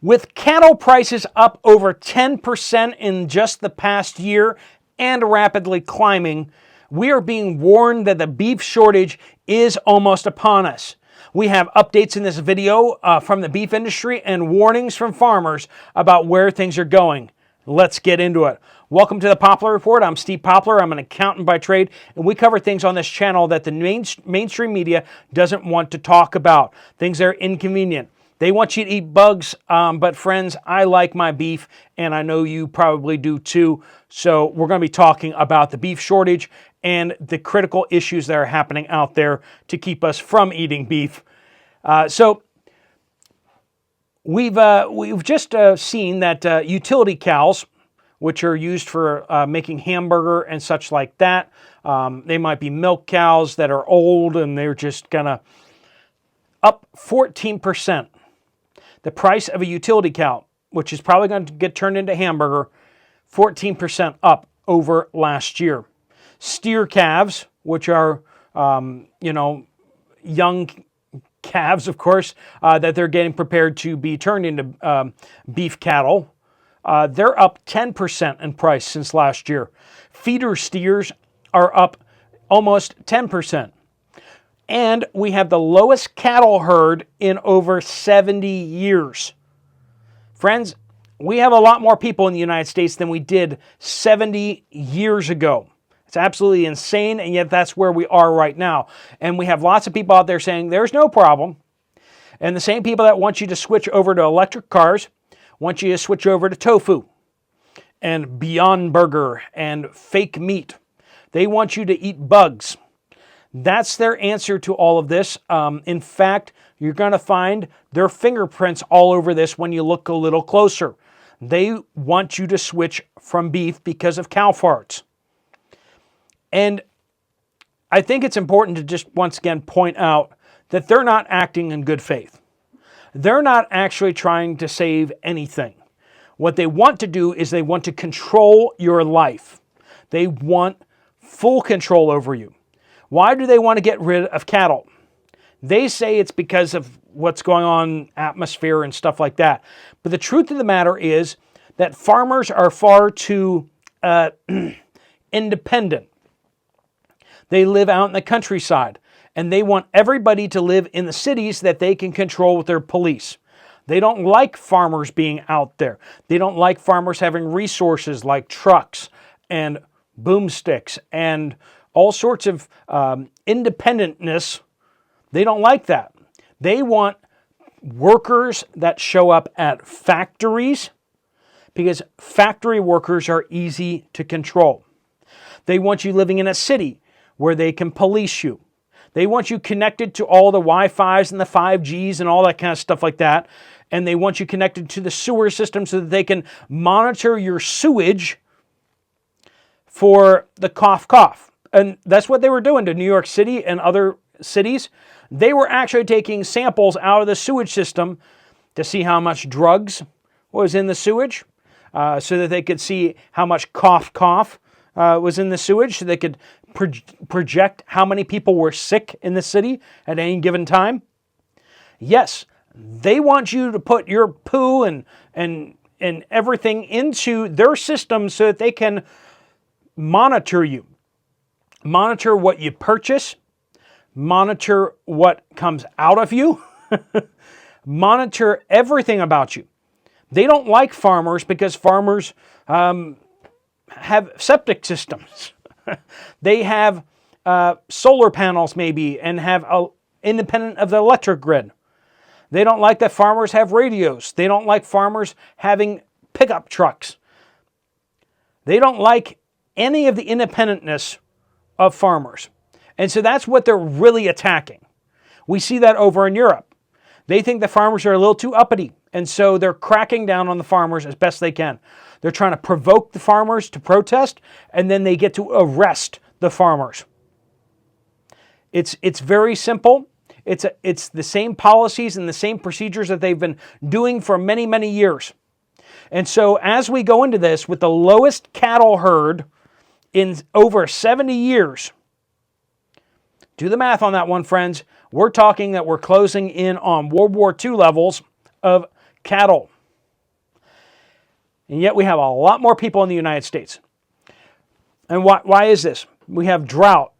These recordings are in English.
With cattle prices up over 10% in just the past year and rapidly climbing, we are being warned that the beef shortage is almost upon us. We have updates in this video from the beef industry and warnings from farmers about where things are going. Let's get into it. Welcome to the Poplar Report. I'm Steve Poplar. I'm an accountant by trade, and we cover things on this channel that the mainstream media doesn't want to talk about. Things that are inconvenient. They want you to eat bugs, but friends, I like my beef, and I know you probably do too. So we're going to be talking about the beef shortage and the critical issues that are happening out there to keep us from eating beef. So we've just seen that utility cows, which are used for making hamburger and such like that, they might be milk cows that are old and they're just gonna up 14%. The price of a utility cow, which is probably going to get turned into hamburger, 14% up over last year. Steer calves, which are, young calves, of course, that they're getting prepared to be turned into beef cattle, they're up 10% in price since last year. Feeder steers are up almost 10%. And we have the lowest cattle herd in over 70 years. Friends, we have a lot more people in the United States than we did 70 years ago. It's absolutely insane, and yet that's where we are right now. And we have lots of people out there saying there's no problem. And the same people that want you to switch over to electric cars want you to switch over to tofu and Beyond Burger and fake meat. They want you to eat bugs. That's their answer to all of this. In fact, you're going to find their fingerprints all over this when you look a little closer. They want you to switch from beef because of cow farts. And I think it's important to just once again point out that they're not acting in good faith. They're not actually trying to save anything. What they want to do is they want to control your life. They want full control over you. Why do they want to get rid of cattle? They say it's because of what's going on, atmosphere and stuff like that. But the truth of the matter is that farmers are far too independent. They live out in the countryside, and they want everybody to live in the cities that they can control with their police. They don't like farmers being out there. They don't like farmers having resources like trucks and boomsticks and all sorts of independentness. They don't like that. They want workers that show up at factories because factory workers are easy to control. They want you living in a city where they can police you. They want you connected to all the Wi-Fis and the 5Gs and all that kind of stuff like that. And they want you connected to the sewer system so that they can monitor your sewage for the cough. And that's what they were doing to New York City and other cities. They were actually taking samples out of the sewage system to see how much drugs was in the sewage, so that they could see how much cough was in the sewage, so they could project how many people were sick in the city at any given time. Yes, they want you to put your poo and everything into their system so that they can monitor you. Monitor what you purchase, monitor what comes out of you, monitor everything about you. They don't like farmers because farmers have septic systems. They have solar panels maybe and have independent of the electric grid. They don't like that farmers have radios. They don't like farmers having pickup trucks. They don't like any of the independentness of farmers. And so that's what they're really attacking. We see that over in Europe. They think the farmers are a little too uppity, and so they're cracking down on the farmers as best they can. They're trying to provoke the farmers to protest, and then they get to arrest the farmers. It's very simple. It's the same policies and the same procedures that they've been doing for many, many years. And so as we go into this with the lowest cattle herd in over 70 years, do the math on that one, friends. We're talking that we're closing in on World War II levels of cattle. And yet we have a lot more people in the United States. And why is this? We have drought,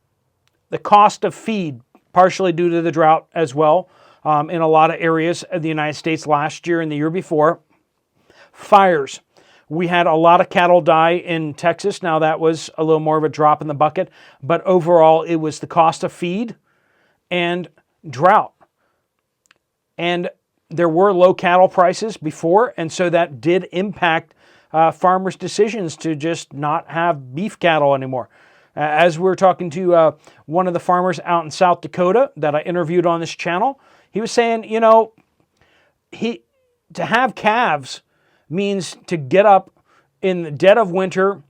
the cost of feed, partially due to the drought as well, in a lot of areas of the United States last year and the year before. Fires. We had a lot of cattle die in Texas. Now that was a little more of a drop in the bucket, but overall it was the cost of feed and drought. And there were low cattle prices before, and so that did impact farmers' decisions to just not have beef cattle anymore. As we were talking to one of the farmers out in South Dakota that I interviewed on this channel, he was saying, you know, to have calves means to get up in the dead of winter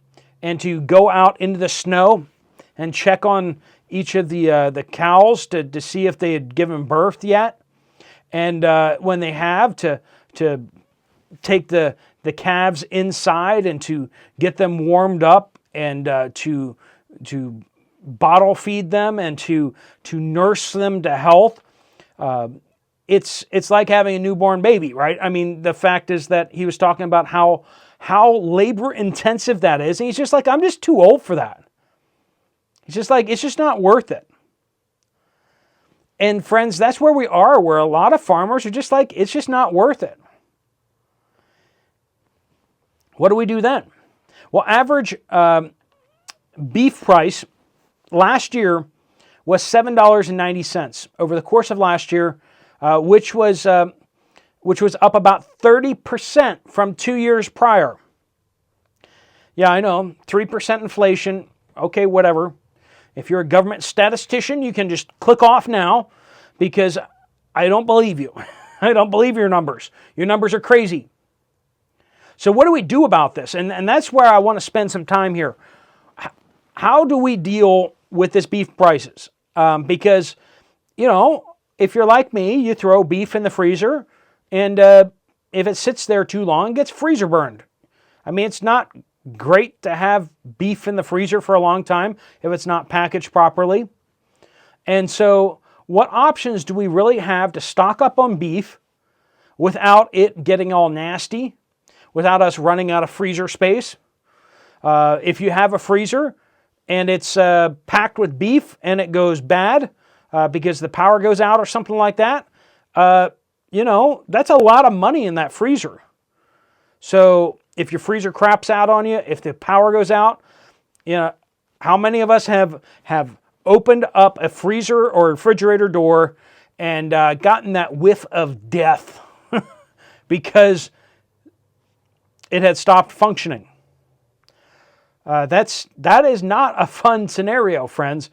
and to go out into the snow and check on each of the cows to see if they had given birth yet. And when they have, to take the calves inside and to get them warmed up and to bottle feed them and to nurse them to health. It's like having a newborn baby, right? I mean, the fact is that he was talking about how labor intensive that is. And he's just like, I'm just too old for that. He's just like, it's just not worth it. And friends, that's where we are, where a lot of farmers are just like, it's just not worth it. What do we do then? Well, average beef price last year was $7.90 over the course of last year, which was up about 30% from 2 years prior. Yeah, I know, 3% inflation. Okay, whatever. If you're a government statistician, you can just click off now because I don't believe you. I don't believe your numbers. Your numbers are crazy. So what do we do about this? And that's where I want to spend some time here. How do we deal with this beef prices? Because, you know, if you're like me, you throw beef in the freezer and if it sits there too long, it gets freezer burned. I mean, it's not great to have beef in the freezer for a long time if it's not packaged properly. And so what options do we really have to stock up on beef without it getting all nasty, without us running out of freezer space? If you have a freezer and it's packed with beef and it goes bad because the power goes out or something like that, you know, that's a lot of money in that freezer. So if your freezer craps out on you, if the power goes out, you know, how many of us have opened up a freezer or refrigerator door and gotten that whiff of death because it had stopped functioning? That is not a fun scenario, friends.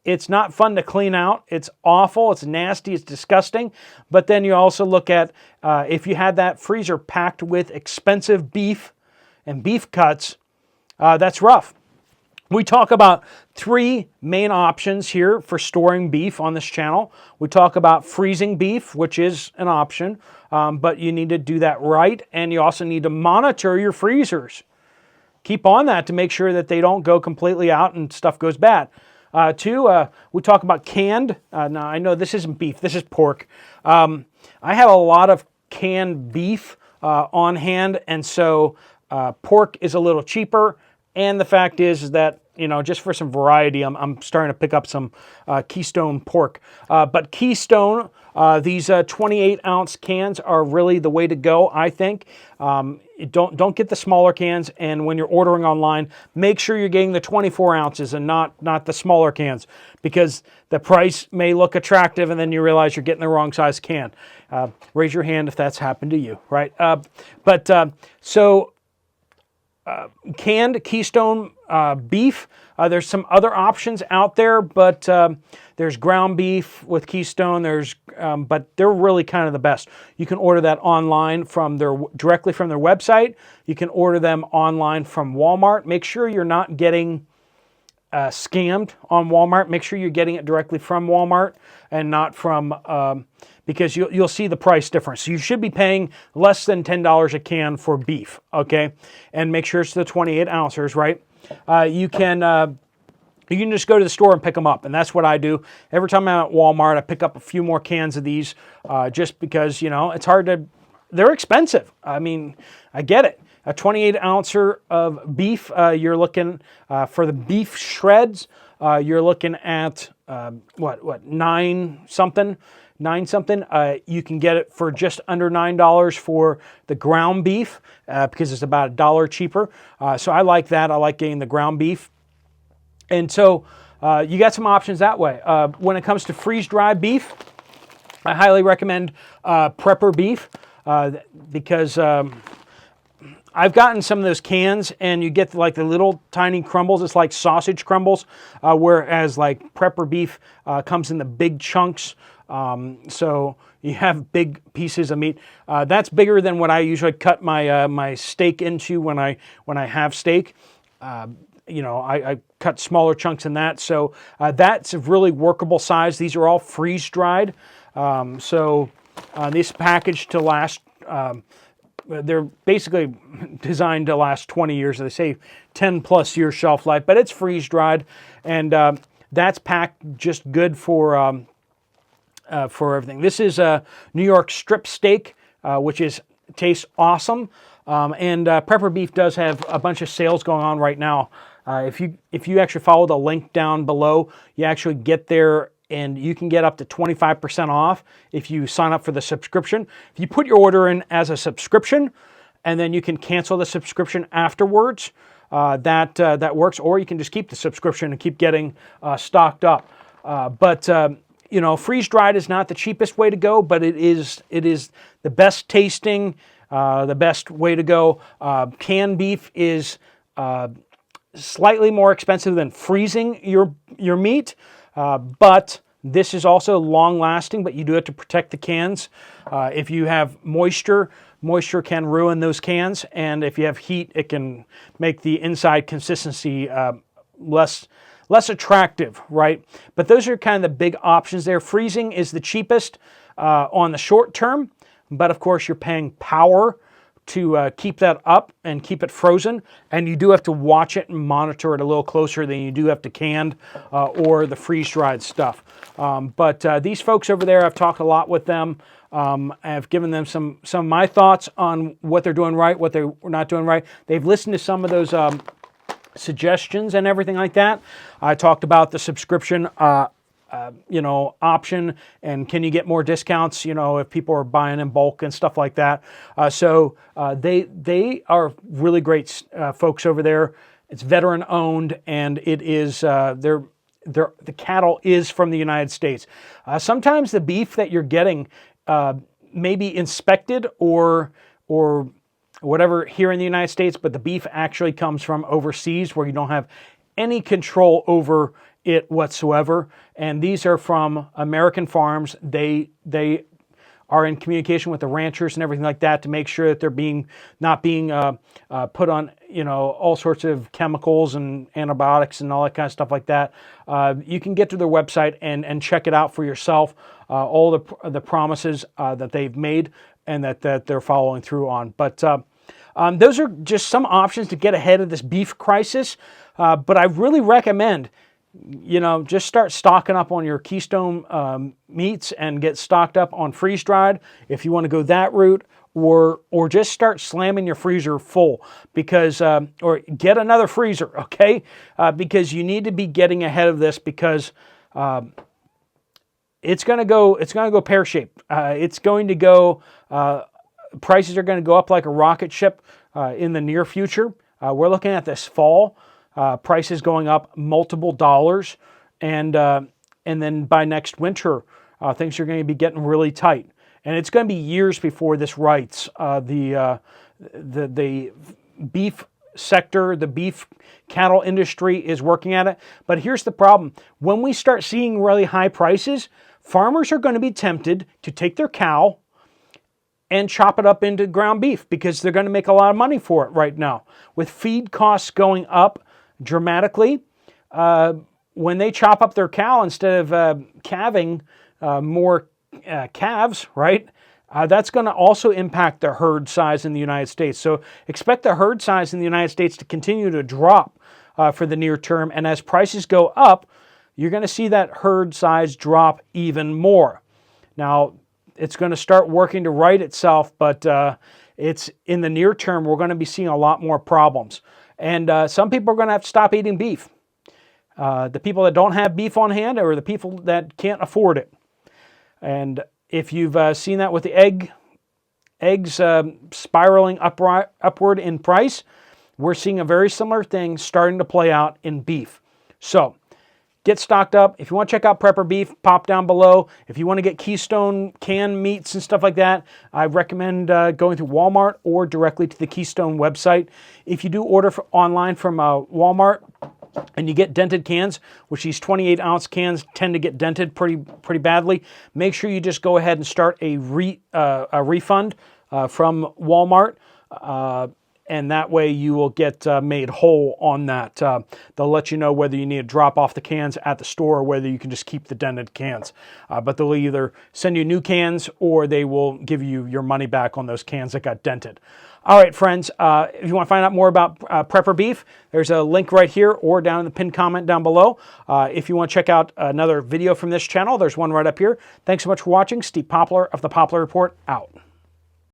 It's not fun to clean out. It's awful. It's nasty. It's disgusting. But then you also look at if you had that freezer packed with expensive beef and beef cuts, that's rough. We talk about three main options here for storing beef on this channel. We talk about freezing beef, which is an option, but you need to do that right, and you also need to monitor your freezers. Keep on that to make sure that they don't go completely out and stuff goes bad. Two, we talk about canned. Now, I know this isn't beef, this is pork. I have a lot of canned beef on hand, and so pork is a little cheaper. And the fact is that, you know, just for some variety, I'm starting to pick up some Keystone pork. But Keystone, these 28-ounce cans are really the way to go, I think. Don't get the smaller cans, and when you're ordering online, make sure you're getting the 24 ounces and not the smaller cans, because the price may look attractive and then you realize you're getting the wrong size can. Raise your hand if that's happened to you, right? Canned Keystone beef. There's some other options out there, but there's ground beef with Keystone. But they're really kind of the best. You can order that online directly from their website. You can order them online from Walmart. Make sure you're not getting scammed on Walmart. Make sure you're getting it directly from Walmart and not from because you'll see the price difference. You should be paying less than $10 a can for beef, okay? And make sure it's the 28 ounces, right? You can just go to the store and pick them up, and that's what I do. Every time I'm at Walmart, I pick up a few more cans of these just because, you know, it's hard to... They're expensive. I mean, I get it. a 28 ouncer of beef, you're looking for the beef shreds. You're looking at what, nine something. You can get it for just under $9 for the ground beef because it's about $1 cheaper. So I like that. I like getting the ground beef. And so you got some options that way. When it comes to freeze-dried beef, I highly recommend Prepper beef because I've gotten some of those cans and you get like the little tiny crumbles. It's like sausage crumbles, whereas like Prepper beef comes in the big chunks. So you have big pieces of meat. That's bigger than what I usually cut my my steak into when I have steak. I cut smaller chunks in that. So that's a really workable size. These are all freeze dried. This package to last. They're basically designed to last 20 years. They say 10 plus year shelf life, but it's freeze dried, and that's packed just good for everything. This is a New York strip steak, which tastes awesome. And Prepper beef does have a bunch of sales going on right now. If you actually follow the link down below, you actually get there and you can get up to 25% off if you sign up for the subscription. If you put your order in as a subscription, and then you can cancel the subscription afterwards, that works. Or you can just keep the subscription and keep getting stocked up. Freeze dried is not the cheapest way to go, but it is the best tasting, the best way to go. Canned beef is slightly more expensive than freezing your meat, but this is also long lasting, but you do have to protect the cans. If you have moisture can ruin those cans, and if you have heat, it can make the inside consistency less attractive, right? But those are kind of the big options there. Freezing is the cheapest on the short term, but of course you're paying power to keep that up and keep it frozen, and you do have to watch it and monitor it a little closer than you do have to canned or the freeze-dried stuff. But these folks over there, I've talked a lot with them. I've given them some of my thoughts on what they're doing right, what they're not doing right. They've listened to some of those suggestions and everything like that. I talked about the subscription option, and can you get more discounts, if people are buying in bulk and stuff like that. They are really great folks over there. It's veteran owned, and it is the cattle is from the United States. Sometimes the beef that you're getting may be inspected or whatever here in the United States, but the beef actually comes from overseas where you don't have any control over it whatsoever. And these are from American farms. They are in communication with the ranchers and everything like that to make sure that they're not being put on all sorts of chemicals and antibiotics and all that kind of stuff like that. You can get to their website and check it out for yourself. All the promises that they've made and that they're following through on. But those are just some options to get ahead of this beef crisis. But I really recommend just start stocking up on your Keystone meats and get stocked up on freeze-dried if you want to go that route, or just start slamming your freezer full because or get another freezer, okay? Because you need to be getting ahead of this because it's going to go pear-shaped. It's going to go prices are going to go up like a rocket ship in the near future. We're looking at this fall. Prices going up multiple dollars, and then by next winter, things are going to be getting really tight, and it's going to be years before this rights. The beef sector, the beef cattle industry is working at it, but here's the problem: when we start seeing really high prices, farmers are going to be tempted to take their cow and chop it up into ground beef because they're going to make a lot of money for it right now. With feed costs going up dramatically, when they chop up their cow instead of calving more calves, right? That's going to also impact the herd size in the United States. So expect the herd size in the United States to continue to drop for the near term. And as prices go up, you're going to see that herd size drop even more. Now, It's going to start working to right itself, but it's in the near term, we're going to be seeing a lot more problems. And some people are going to have to stop eating beef. The people that don't have beef on hand, or the people that can't afford it. And if you've seen that with the eggs spiraling upward in price, we're seeing a very similar thing starting to play out in beef. So get stocked up. If you want to check out Prepper Beef, pop down below. If you want to get Keystone canned meats and stuff like that, I recommend going to Walmart or directly to the Keystone website. If you do order online from Walmart and you get dented cans, which these 28-ounce cans tend to get dented pretty badly, make sure you just go ahead and start a refund from Walmart. And that way you will get made whole on that. They'll let you know whether you need to drop off the cans at the store or whether you can just keep the dented cans. But they'll either send you new cans or they will give you your money back on those cans that got dented. All right, friends, if you want to find out more about Prepper Beef, there's a link right here or down in the pinned comment down below. If you want to check out another video from this channel, there's one right up here. Thanks so much for watching. Steve Poplar of the Poplar Report, out.